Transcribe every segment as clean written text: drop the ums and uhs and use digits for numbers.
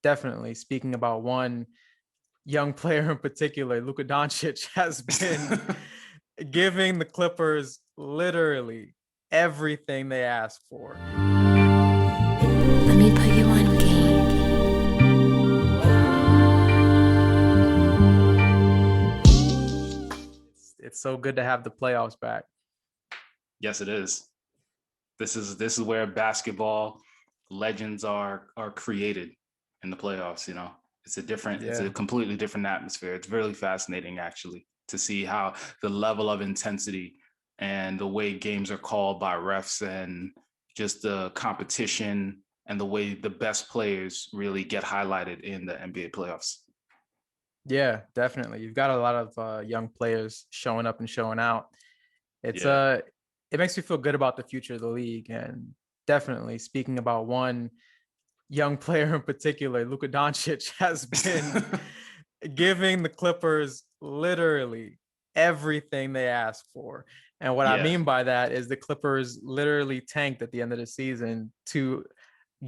definitely. Speaking about one young player in particular, Luka Doncic has been giving the Clippers literally everything they asked for. Let me put you on game. It's so good to have the playoffs back. Yes, it is. This is where basketball legends are created in the playoffs. It's a completely different atmosphere. It's really fascinating actually to see how the level of intensity and the way games are called by refs and just the competition and the way the best players really get highlighted in the NBA playoffs. Yeah, definitely. You've got a lot of young players showing up and showing out. It's it makes me feel good about the future of the league. And definitely speaking about one young player in particular, Luka Doncic has been giving the Clippers literally everything they asked for. And what I mean by that is the Clippers literally tanked at the end of the season to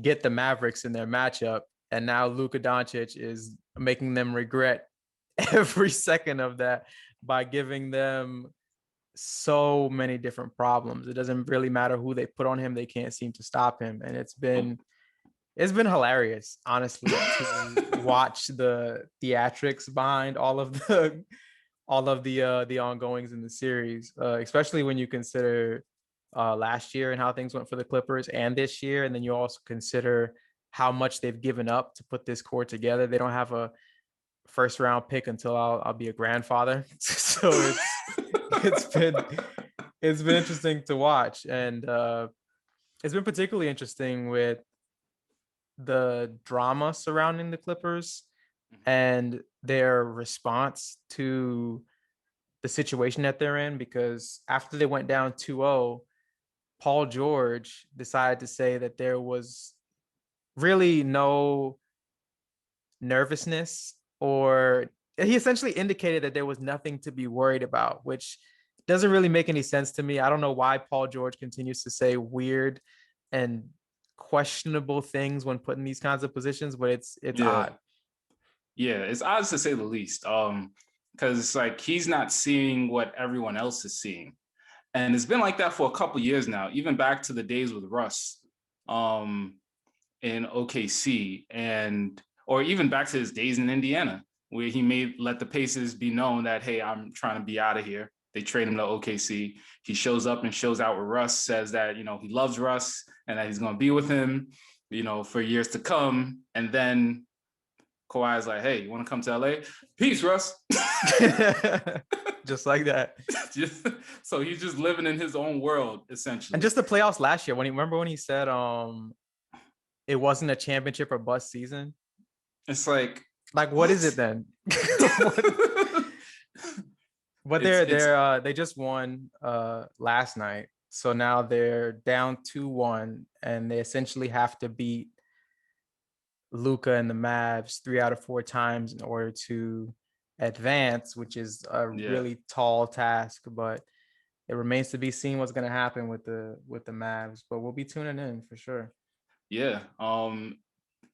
get the Mavericks in their matchup. And now Luka Doncic is making them regret every second of that by giving them so many different problems. It doesn't really matter who they put on him. They can't seem to stop him. And it's been hilarious, honestly, to watch the theatrics behind all of the ongoings in the series, especially when you consider last year and how things went for the Clippers and this year. And then you also consider how much they've given up to put this core together. They don't have a first round pick until I'll be a grandfather. So it's been interesting to watch. And it's been particularly interesting with the drama surrounding the Clippers and their response to the situation that they're in, because after they went down 2-0, Paul George decided to say that there was really no nervousness, or he essentially indicated that there was nothing to be worried about, which doesn't really make any sense to me. I don't know why Paul George continues to say weird and questionable things when put in these kinds of positions, but it's odd. Yeah, it's odd to say the least. Because it's like he's not seeing what everyone else is seeing. And it's been like that for a couple years now, even back to the days with Russ in OKC, or even back to his days in Indiana, where he may let the Pacers be known that, hey, I'm trying to be out of here. They trade him to OKC. He shows up and shows out with Russ, says that, he loves Russ and that he's going to be with him, for years to come. And then Kawhi's like, hey, you want to come to LA? Peace, Russ. Just like that. So he's just living in his own world, essentially. And just the playoffs last year, remember when he said it wasn't a championship or bust season? It's like what is it then? But they just won last night. So now they're down 2-1, and they essentially have to beat Luka and the Mavs 3 out of 4 times in order to advance, which is a really tall task. But it remains to be seen what's going to happen with the Mavs. But we'll be tuning in for sure. Yeah.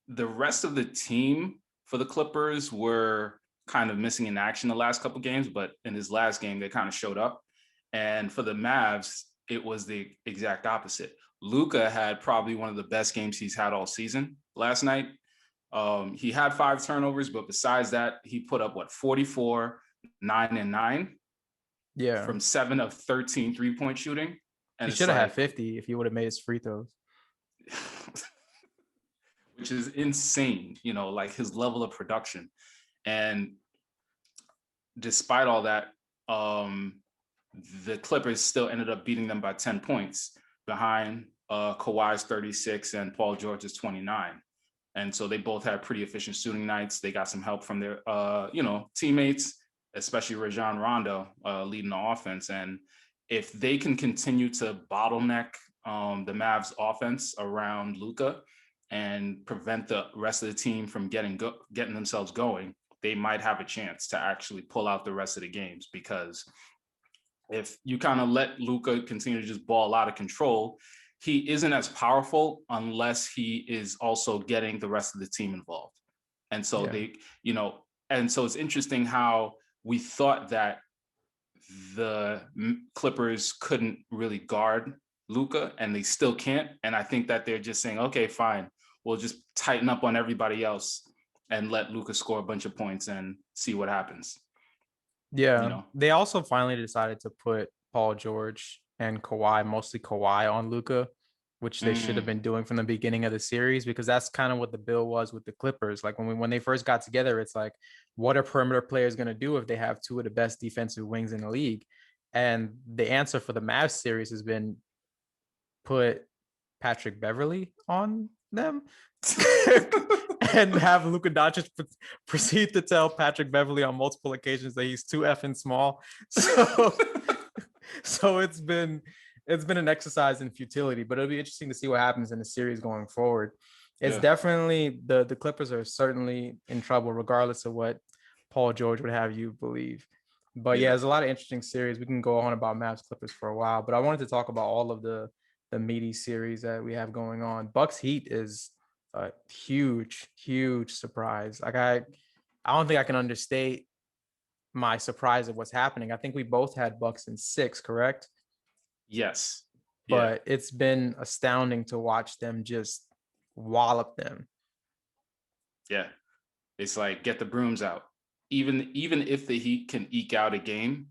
The rest of the team for the Clippers were kind of missing in action the last couple games, but in his last game, they kind of showed up. And for the Mavs, it was the exact opposite. Luka had probably one of the best games he's had all season last night. He had 5 turnovers, but besides that, he put up 44, 9 and 9. Yeah. From 7 of 13 3-point shooting. And he should have had 50 if he would have made his free throws. Which is insane, his level of production. And despite all that, the Clippers still ended up beating them by 10 points behind Kawhi's 36 and Paul George's 29. And so they both had pretty efficient shooting nights. They got some help from their, teammates, especially Rajon Rondo leading the offense. And if they can continue to bottleneck the Mavs offense around Luka and prevent the rest of the team from getting themselves going, they might have a chance to actually pull out the rest of the games. Because if you kind of let Luka continue to just ball out of control, he isn't as powerful unless he is also getting the rest of the team involved. And so Yeah. they, and so it's interesting how we thought that the Clippers couldn't really guard Luka, and they still can't. And I think that they're just saying, okay, fine, we'll just tighten up on everybody else and let Luka score a bunch of points and see what happens. Yeah. They also finally decided to put Paul George and Kawhi, mostly Kawhi, on Luka, which they should have been doing from the beginning of the series, because that's kind of what the bill was with the Clippers. Like when they first got together, it's like, what are perimeter players going to do if they have two of the best defensive wings in the league? And the answer for the Mavs series has been put Patrick Beverly on them and have Luka Doncic proceed to tell Patrick Beverly on multiple occasions that he's too effing small. So it's been an exercise in futility, but it'll be interesting to see what happens in the series going forward. It's definitely the Clippers are certainly in trouble, regardless of what Paul George would have you believe. But yeah, there's a lot of interesting series. We can go on about Mavs Clippers for a while, but I wanted to talk about all of the meaty series that we have going on. Bucks Heat is a huge surprise. Like I don't think I can understate my surprise of what's happening. I think we both had Bucks in 6, correct? Yes. But it's been astounding to watch them just wallop them. Yeah. It's like, get the brooms out. Even if the Heat can eke out a game,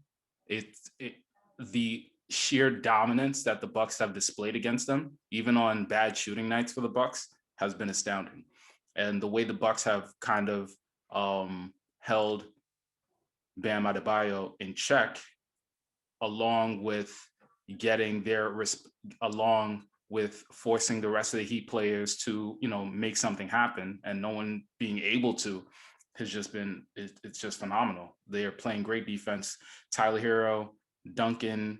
the sheer dominance that the Bucks have displayed against them, even on bad shooting nights for the Bucks, has been astounding. And the way the Bucks have kind of held Bam Adebayo in check, along with forcing the rest of the Heat players to, make something happen, and no one being able to, has just been, it's just phenomenal. They are playing great defense. Tyler Hero, Duncan,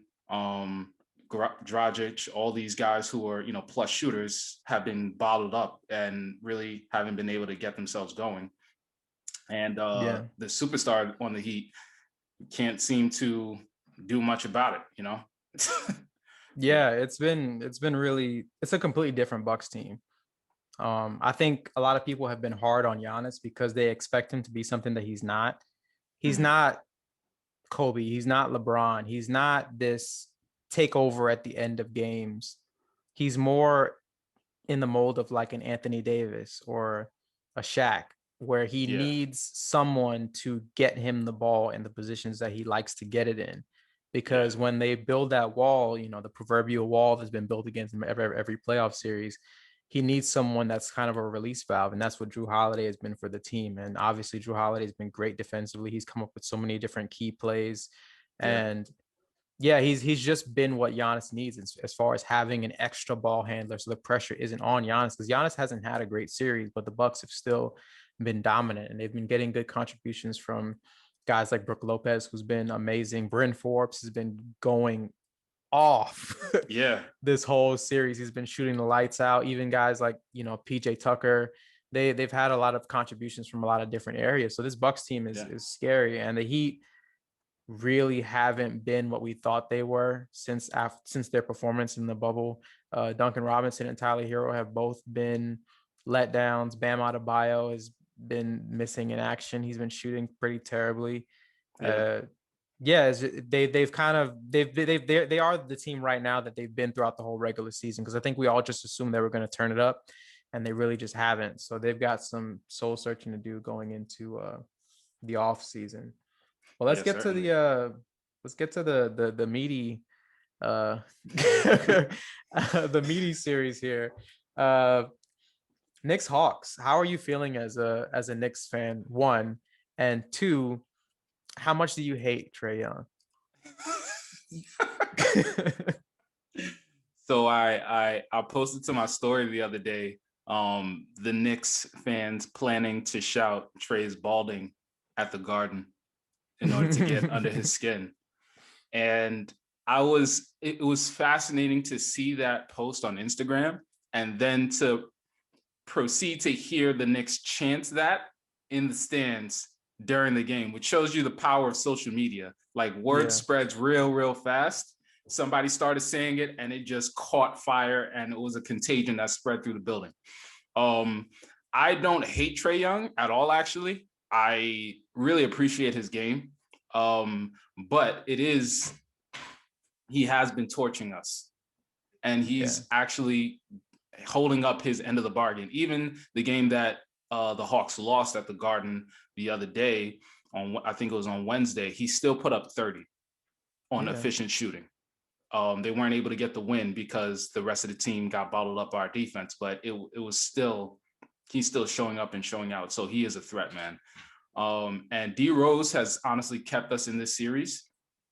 Dragic, all these guys who are, plus shooters, have been bottled up and really haven't been able to get themselves going. And the superstar on the Heat can't seem to do much about it, Yeah, it's been really, it's a completely different Bucks team. I think a lot of people have been hard on Giannis because they expect him to be something that he's not. He's not Kobe. He's not LeBron. He's not this takeover at the end of games. He's more in the mold of like an Anthony Davis or a Shaq, where he needs someone to get him the ball in the positions that he likes to get it in. Because when they build that wall, the proverbial wall that's been built against him every playoff series, he needs someone that's kind of a release valve. And that's what Jrue Holiday has been for the team. And obviously Jrue Holiday has been great defensively. He's come up with so many different key plays. And he's just been what Giannis needs as far as having an extra ball handler, so the pressure isn't on Giannis, because Giannis hasn't had a great series, but the Bucks have still been dominant, and they've been getting good contributions from guys like Brook Lopez, who's been amazing. Bryn Forbes has been going off this whole series. He's been shooting the lights out. Even guys like PJ Tucker, they've had a lot of contributions from a lot of different areas. So this Bucks team is scary, and the Heat really haven't been what we thought they were since their performance in the bubble. Duncan Robinson and Tyler Hero have both been letdowns. Bam Adebayo has been missing in action. He's been shooting pretty terribly. They are the team right now that they've been throughout the whole regular season, because I think we all just assumed they were going to turn it up, and they really just haven't. So they've got some soul searching to do going into the off season. Well, let's get to the meaty the meaty series here. Knicks Hawks. How are you feeling as a Knicks fan? 1, and 2, how much do you hate Trae Young? So I posted to my story the other day, the Knicks fans planning to shout Trae's balding at the Garden in order to get under his skin. And it was fascinating to see that post on Instagram, and then to proceed to hear the Knicks chant that in the stands during the game, which shows you the power of social media. Like, word spreads real fast. Somebody started saying it, and it just caught fire, and it was a contagion that spread through the building. I don't hate Trae Young at all, actually. I really appreciate his game. But he has been torching us. And he's actually holding up his end of the bargain. Even the game that the Hawks lost at the Garden the other day, I think it was on Wednesday, he still put up 30 on efficient shooting. They weren't able to get the win because the rest of the team got bottled up by our defense, but it was still, he's still showing up and showing out. So he is a threat, man. And D Rose has honestly kept us in this series.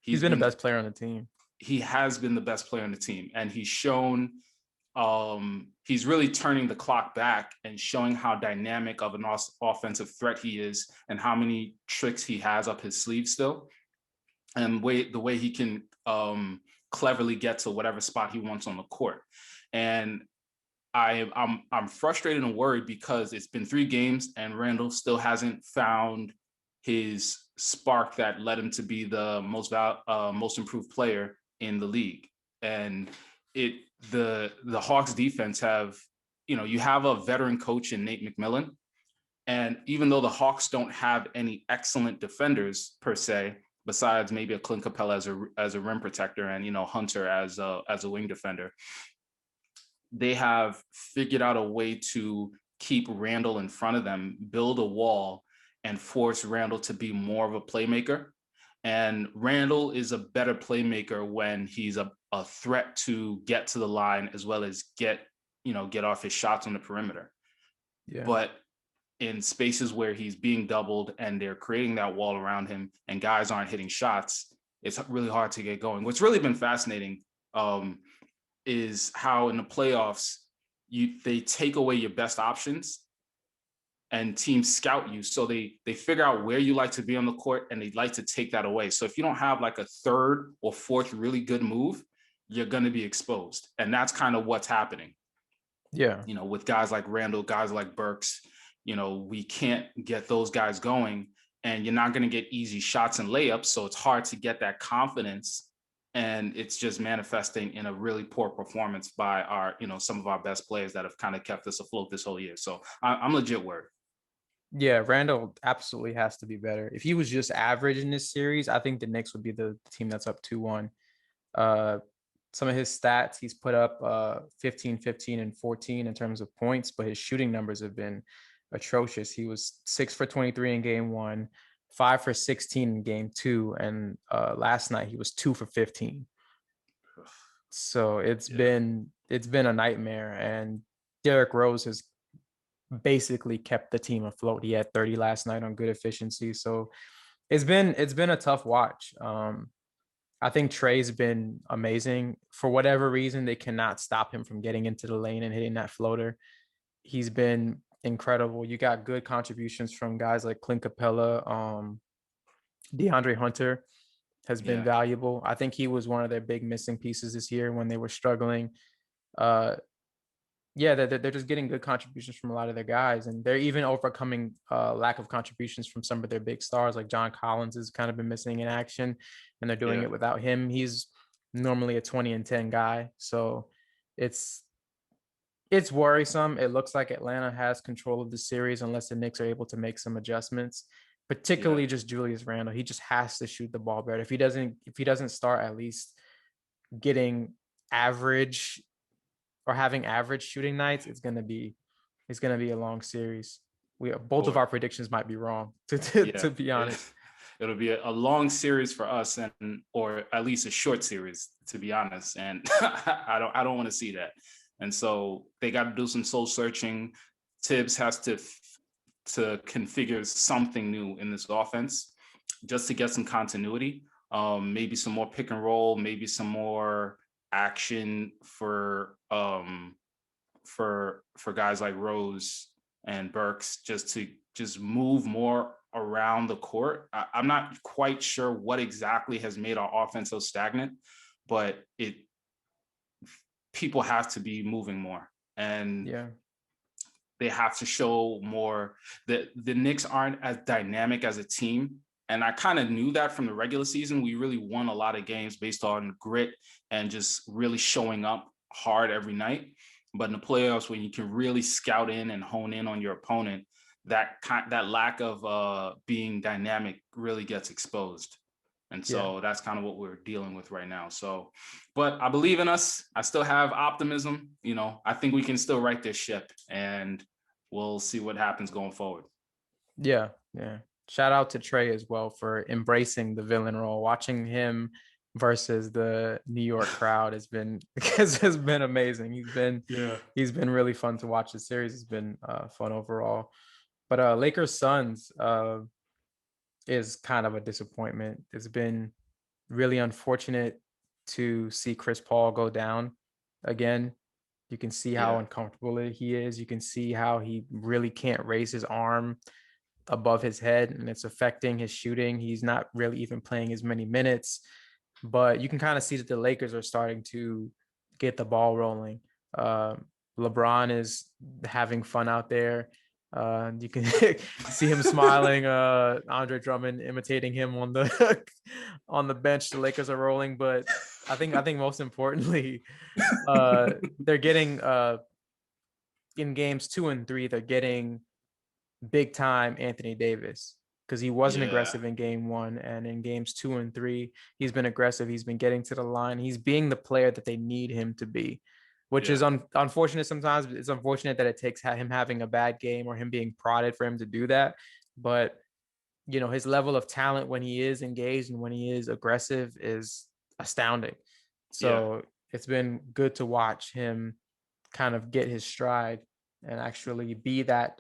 He's been the best player on the team. He has been the best player on the team, and he's shown he's really turning the clock back and showing how dynamic of an offensive threat he is and how many tricks he has up his sleeve still, and the way he can cleverly get to whatever spot he wants on the court. And I'm frustrated and worried because it's been 3 games and Randall still hasn't found his spark that led him to be the most improved player in the league. And the Hawks defense you have a veteran coach in Nate McMillan. And even though the Hawks don't have any excellent defenders per se, besides maybe a Clint Capella as a rim protector and, Hunter as a wing defender, they have figured out a way to keep Randall in front of them, build a wall, and force Randall to be more of a playmaker. And Randall is a better playmaker when he's a threat to get to the line as well as get off his shots on the perimeter. Yeah. But in spaces where he's being doubled and they're creating that wall around him and guys aren't hitting shots, it's really hard to get going. What's really been fascinating is how in the playoffs, they take away your best options and teams scout you. So they figure out where you like to be on the court and they'd like to take that away. So if you don't have like a third or fourth really good move, you're going to be exposed. And that's kind of what's happening. Yeah. With guys like Randall, guys like Burks, we can't get those guys going and you're not going to get easy shots and layups. So it's hard to get that confidence. And it's just manifesting in a really poor performance by our, some of our best players that have kind of kept us afloat this whole year. So I'm legit worried. Yeah, Randall absolutely has to be better. If he was just average in this series, I think the Knicks would be the team that's up 2-1. Some of his stats, he's put up 15, 15, and 14 in terms of points, but his shooting numbers have been atrocious. He was 6 for 23 in game 1, 5 for 16 in game 2, and last night he was 2 for 15. So it's been a nightmare, and Derrick Rose has basically kept the team afloat. He had 30 last night on good efficiency. So it's been a tough watch. I think Trae's been amazing. For whatever reason, they cannot stop him from getting into the lane and hitting that floater. He's been incredible. You got good contributions from guys like Clint Capella. DeAndre Hunter has been valuable. I think he was one of their big missing pieces this year when they were struggling. They're just getting good contributions from a lot of their guys, and they're even overcoming lack of contributions from some of their big stars. Like John Collins has kind of been missing in action, and they're doing it without him. He's normally a 20 and 10 guy, so it's worrisome. It looks like Atlanta has control of the series unless the Knicks are able to make some adjustments, particularly just Julius Randle. He just has to shoot the ball better. If he doesn't start at least getting average or having average shooting nights, it's gonna be a long series. Both of our predictions might be wrong, to be honest. It'll be a long series for us, or at least a short series, to be honest. And I don't want to see that. And so they got to do some soul searching. Tibbs has to configure something new in this offense just to get some continuity. Maybe some more pick and roll, maybe some more action for guys like Rose and Burks, just to move more around the court. I'm not quite sure what exactly has made our offense so stagnant, but people have to be moving more, and they have to show more. The Knicks aren't as dynamic as a team. And I kind of knew that from the regular season. We really won a lot of games based on grit and just really showing up hard every night. But in the playoffs, when you can really scout in and hone in on your opponent, that lack of being dynamic really gets exposed. And so that's kind of what we're dealing with right now. So, but I believe in us. I still have optimism. You know, I think we can still right this ship, and we'll see what happens going forward. Yeah. Shout out to Trey as well for embracing the villain role. Watching him versus the New York crowd has been amazing. He's been really fun to watch. The series has been fun overall. But Lakers Suns is kind of a disappointment. It's been really unfortunate to see Chris Paul go down again. You can see how uncomfortable he is. You can see how he really can't raise his arm above his head, and it's affecting his shooting. He's not really even playing as many minutes, but you can kind of see that the Lakers are starting to get the ball rolling. LeBron is having fun out there. You can see him smiling. Andre Drummond imitating him on the on the bench. The Lakers are rolling, but I think most importantly, they're getting in games 2 and 3, they're getting big time Anthony Davis, because he wasn't aggressive in game 1, and in games 2 and 3 he's been aggressive. He's been getting to the line. He's being the player that they need him to be, which is unfortunate sometimes. It's unfortunate that it takes him having a bad game or him being prodded for him to do that. But you know, his level of talent when he is engaged and when he is aggressive is astounding. So it's been good to watch him kind of get his stride and actually be that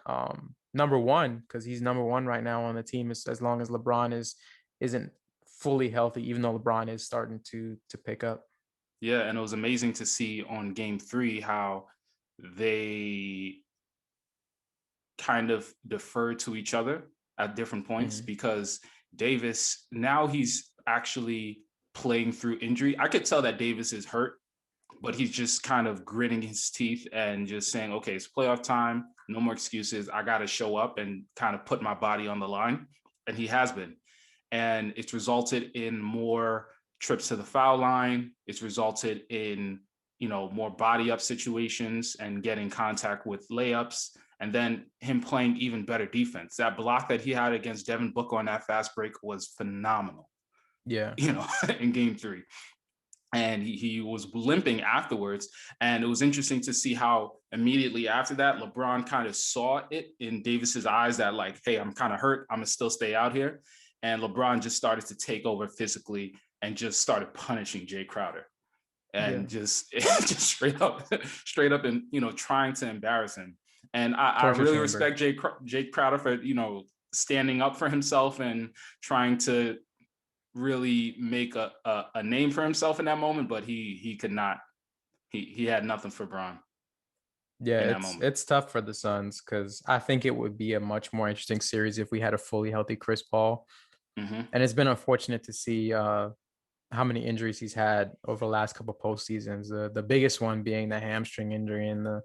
number one, because he's number one right now on the team, as long as LeBron isn't fully healthy, even though LeBron is starting to pick up. Yeah, and it was amazing to see on game 3 how they kind of deferred to each other at different points, because Davis, now he's actually playing through injury. I could tell that Davis is hurt, but he's just kind of gritting his teeth and just saying, okay, it's playoff time. No more excuses. I got to show up and kind of put my body on the line. And he has been. And it's resulted in more trips to the foul line. It's resulted in, you know, more body up situations and getting contact with layups. And then him playing even better defense. That block that he had against Devin Booker on that fast break was phenomenal. Yeah. You know, in game 3. And he was limping afterwards. And it was interesting to see how immediately after that, LeBron kind of saw it in Davis's eyes that, like, hey, I'm kind of hurt. I'm going to still stay out here. And LeBron just started to take over physically and just started punishing Jay Crowder. And just straight up and, you know, trying to embarrass him. And I really respect Jay Crowder for, you know, standing up for himself and trying to really make a name for himself in that moment, but he could not. He had nothing for Bron. Yeah, it's tough for the Suns, because I think it would be a much more interesting series if we had a fully healthy Chris Paul. And it's been unfortunate to see how many injuries he's had over the last couple of postseasons. The biggest one being the hamstring injury in the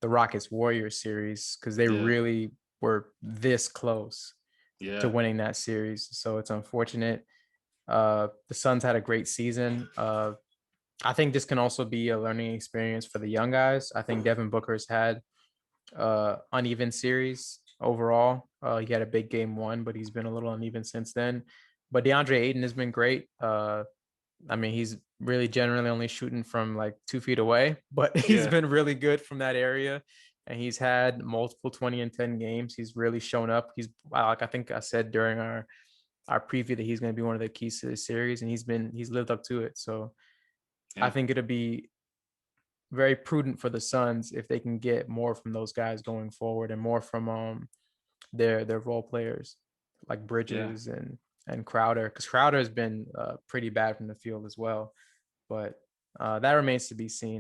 Rockets Warriors series, because they really were this close to winning that series. So it's unfortunate. The Suns had a great season. I think this can also be a learning experience for the young guys. I think Devin Booker's had uneven series overall. He had a big game 1, but he's been a little uneven since then. But DeAndre Ayton has been great. I mean, he's really generally only shooting from like 2 feet away, but he's been really good from that area. And he's had multiple 20 and 10 games. He's really shown up. He's, like I think I said during our preview, that he's going to be one of the keys to the series, and he's lived up to it. So I think it'll be very prudent for the Suns if they can get more from those guys going forward, and more from their role players like Bridges and Crowder, because Crowder has been pretty bad from the field as well. But that remains to be seen.